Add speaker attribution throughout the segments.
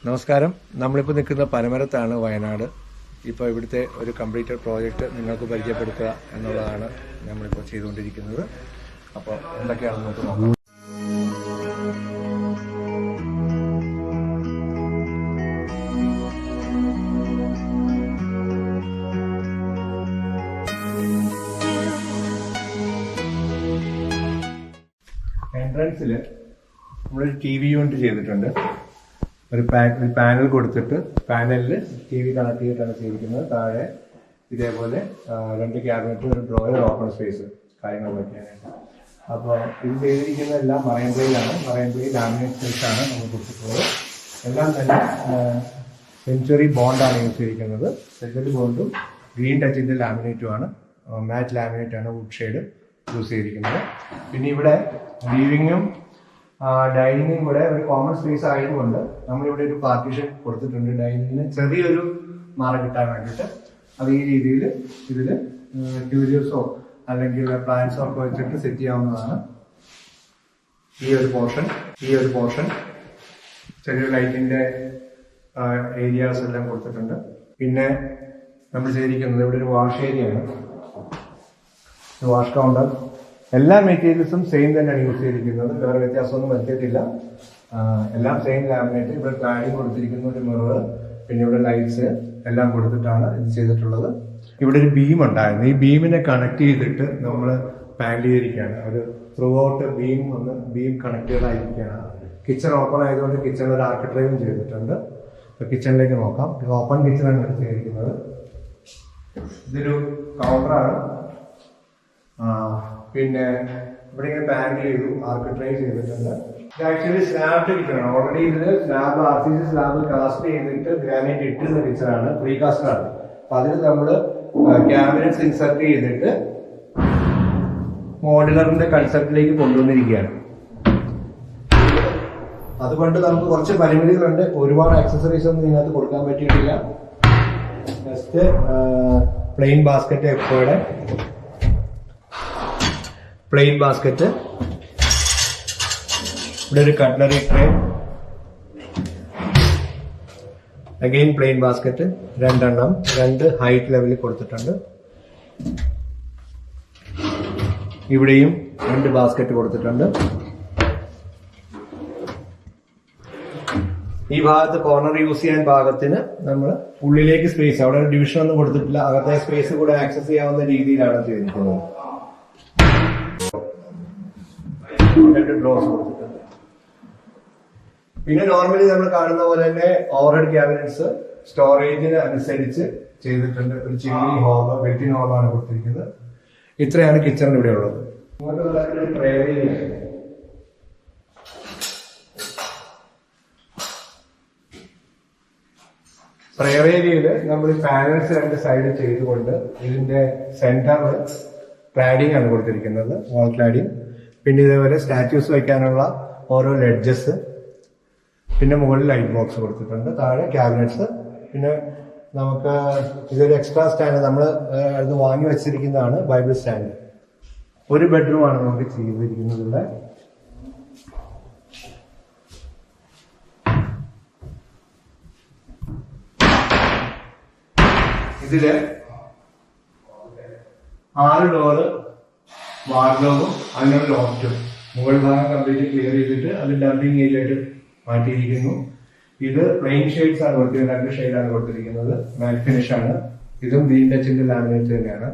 Speaker 1: നമസ്കാരം. നമ്മളിപ്പോൾ നിൽക്കുന്ന പനമരത്താണ്, വയനാട്. ഇപ്പോൾ ഇവിടുത്തെ ഒരു കംപ്ലീറ്റഡ് പ്രോജക്റ്റ് നിങ്ങൾക്ക് പരിചയപ്പെടുത്തുക എന്നുള്ളതാണ് നമ്മളിപ്പോൾ ചെയ്തുകൊണ്ടിരിക്കുന്നത്. അപ്പോൾ എന്തൊക്കെയാണെന്ന് നമുക്ക് നോക്കാം. എൻട്രൻസിൽ നമ്മളൊരു TV യൂണിറ്റ് ചെയ്തിട്ടുണ്ട്. ഒരു പാനൽ കൊടുത്തിട്ട് പാനലിൽ TV കണക്ട് ചെയ്തിട്ടാണ് ചെയ്തിരിക്കുന്നത്. താഴെ ഇതേപോലെ 2 ക്യാബിനറ്റ്, ഒരു ഡ്രോയർ, ഓപ്പൺ സ്പേസ് കാര്യങ്ങൾ വയ്ക്കാനായിട്ട്. അപ്പോൾ ഇത് ചെയ്തിരിക്കുന്ന എല്ലാം മറൈൻ പ്ലേയിലാണ്. മറൈൻ പ്ലേ ലാമിനേറ്റ് സ്പേസാണ് നമ്മൾ കൊടുത്തിട്ടുള്ളത്. എല്ലാം തന്നെ സെഞ്ചുറി ബോണ്ടാണ് യൂസ് ചെയ്തിരിക്കുന്നത്. സെഞ്ചുറി ബോണ്ടും ഗ്രീൻ ടച്ചിൻ്റെ ലാമിനേറ്റുമാണ്, മാറ്റ് ലാമിനേറ്റാണ് വുഡ് ഷെയ്ഡ് യൂസ് ചെയ്തിരിക്കുന്നത്. പിന്നെ ഇവിടെ ലീവിങ്ങും ഡൈനിങ്ങും കൂടെ ഒരു കോമൺ സ്പേസ് ആയതുകൊണ്ട് നമ്മളിവിടെ ഒരു പാർട്ടീഷൻ കൊടുത്തിട്ടുണ്ട്. ഡൈനിങ്ങിന് ചെറിയൊരു മാറ കിട്ടാൻ വേണ്ടിയിട്ട് അത് ഈ രീതിയിൽ ഇതിൽ ക്യൂരിയസോ അല്ലെങ്കിൽ പ്ലാന്റ്സോ ഒക്കെ വെച്ചിട്ട് സെറ്റ് ചെയ്യാവുന്നതാണ്. ഈ ഒരു പോർഷൻ ചെറിയ ലൈറ്റിന്റെ ഏരിയാസ് എല്ലാം കൊടുത്തിട്ടുണ്ട്. പിന്നെ നമ്മൾ ചെയ്തിരിക്കുന്നത് ഇവിടെ ഒരു വാഷ് ഏരിയയാണ്, വാഷ് കൗണ്ടർ. എല്ലാ മെറ്റീരിയൽസും സെയിം തന്നെയാണ് യൂസ് ചെയ്തിരിക്കുന്നത്, വേറെ വ്യത്യാസമൊന്നും വരുത്തിയിട്ടില്ല. എല്ലാം സെയിം ലാമിനേറ്റ്. ഇവിടെ ക്ലാഡിങ് കൊടുത്തിരിക്കുന്ന ഒരു മിറർ, പിന്നെ ഇവിടെ ലൈറ്റ്സ് എല്ലാം കൊടുത്തിട്ടാണ് ഇത് ചെയ്തിട്ടുള്ളത്. ഇവിടെ ഒരു ബീം ഉണ്ടായിരുന്നു. ഈ ബീമിനെ കണക്ട് ചെയ്തിട്ട് നമ്മൾ പാനൽ ചെയ്തിരിക്കുകയാണ്. ഒരു ത്രൂ ഔട്ട് ബീം കണക്റ്റഡ് ആയിരിക്കുകയാണ്. കിച്ചൺ ഓപ്പൺ ആയതുകൊണ്ട് കിച്ചണിൽ ഒരു ആർക്കിട്രൈവും ചെയ്തിട്ടുണ്ട്. കിച്ചണിലേക്ക് നോക്കാം. ഓപ്പൺ കിച്ചണാണ് ഇവിടെ ചെയ്തിരിക്കുന്നത്. ഇതൊരു കൗണ്ടറാണ്. പിന്നെ ഇവിടെ ഇങ്ങനെ പാനൽ ചെയ്തു, ആർക്കിട്രൈവ് ചെയ്തിട്ടുണ്ട്. ഇത് ആക്ച്വലി സ്ലാബ് കിച്ചണാണ്. ഓൾറെഡി ഇതിൽ സ്ലാബ് RCC സ്ലാബ് കാസ്റ്റ് ചെയ്തിട്ട് ഗ്രാനൈറ്റ് ഇട്ടുന്ന കിച്ചണാണ്, പ്രീ കാസ്റ്ററാണ്. അപ്പൊ അതിൽ നമ്മൾ ക്യാബിനറ്റ്സ് ഇൻസർട്ട് ചെയ്തിട്ട് മോഡുലറിന്റെ കൺസെപ്റ്റിലേക്ക് കൊണ്ടുവന്നിരിക്കുകയാണ്. അതുകൊണ്ട് നമുക്ക് കുറച്ച് പരിമിതികളുണ്ട്. ഒരുപാട് ആക്സസറീസ് ഒന്നും ഇതിനകത്ത് കൊടുക്കാൻ പറ്റിയിട്ടില്ല. ജസ്റ്റ് പ്ലെയിൻ ബാസ്ക്കറ്റ്, എപ്പോഴും പ്ലെയിൻ ബാസ്ക്കറ്റ്, ഇവിടെ ഒരു cutlery tray, again plain basket, 2 height ലെവലിൽ കൊടുത്തിട്ടുണ്ട്. ഇവിടെയും 2 ബാസ്ക്കറ്റ് കൊടുത്തിട്ടുണ്ട്. ഈ ഭാഗത്ത് കോർണർ യൂസ് ചെയ്യാൻ പാകത്തിന് നമ്മൾ ഉള്ളിലേക്ക് സ്പേസ്, അവിടെ ഒരു ഡിവിഷൻ ഒന്നും കൊടുത്തിട്ടില്ല, അകത്തെ സ്പേസ് കൂടെ ആക്സസ് ചെയ്യാവുന്ന രീതിയിലാണ് ചെയ്തിരിക്കുന്നത്. 2 ഡ്രോസ് കൊടുത്തിട്ടുണ്ട്. പിന്നെ നോർമലി നമ്മൾ കാണുന്ന പോലെ തന്നെ ഓവർഹെഡ് ക്യാബിനറ്റ്സ് സ്റ്റോറേജിന് അനുസരിച്ച് ചെയ്തിട്ടുണ്ട്. ഒരു ചിമ്മിനി ഹോബ്, വെറ്റിൻ ഹോബാണ് കൊടുത്തിരിക്കുന്നത്. ഇത്രയാണ് കിച്ചൺ ഇവിടെ ഉള്ളത്. പ്രയർ ഏരിയയിൽ നമ്മൾ പാനൽസ് 2 സൈഡ് ചെയ്തുകൊണ്ട് ഇതിന്റെ സെന്ററിൽ ക്ലാഡിംഗ് ആണ് കൊടുത്തിരിക്കുന്നത്, വാൾ ക്ലാഡിംഗ്. പിന്നെ ഇതേപോലെ സ്റ്റാറ്റ്യൂസ് വയ്ക്കാനുള്ള ഓരോ ലെഡ്ജസ്, പിന്നെ മുകളിൽ ലൈറ്റ് ബോക്സ് കൊടുത്തിട്ടുണ്ട്, താഴെ ക്യാബിനറ്റ്സ്. പിന്നെ നമുക്ക് ഇതൊരു എക്സ്ട്രാ സ്റ്റാൻഡ് നമ്മൾ അത് വാങ്ങി വെച്ചിരിക്കുന്നതാണ്, ബൈബിൾ സ്റ്റാൻഡ്. ഒരു ബെഡ്റൂമാണ് നമുക്ക് ചെയ്തിരിക്കുന്നത് ഇവിടെ. ഇതില് 6 ഡോറ് വാർഡ്രോബും അതിനൊരു ലോഫ്റ്റും. മുകൾ ഭാഗം കംപ്ലീറ്റ് ക്ലിയർ ചെയ്തിട്ട് അത് ഡംപിങ് ഏരിയ ആയിട്ട് മാറ്റിയിരിക്കുന്നു. ഇത് പ്ലെയിൻ ഷെയ്ഡ്സ് ആണ് കൊടുത്തിരിക്കുന്നത്, 2 ഷെയ്ഡാണ് കൊടുത്തിരിക്കുന്നത്. മാറ്റ് ഫിനിഷ് ആണ്. ഇതും ഗ്രീൻ ടച്ചിന്റെ ലാമിനേറ്റ് തന്നെയാണ്.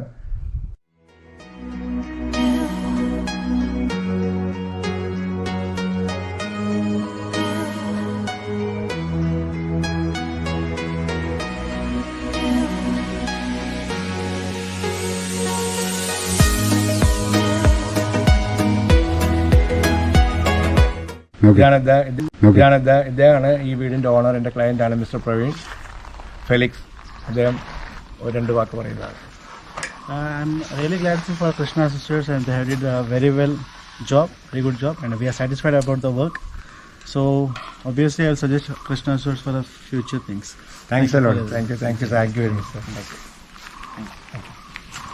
Speaker 1: ഇദ്ദേഹമാണ് ഈ വീടിന്റെ ഓണർ, എന്റെ ക്ലയന്റ് ആണ് മിസ്റ്റർ പ്രവീൺ ഫെലിക്സ്. അദ്ദേഹം 2 വാക്ക് പറയുന്നതാണ്.
Speaker 2: I'm really glad for Krishna Sisters, and they have did a very well job, very good job, and we are satisfied about the work. So obviously I'll suggest Krishna Sisters for the future things.
Speaker 1: Thanks a lot. Thank you very much, sir.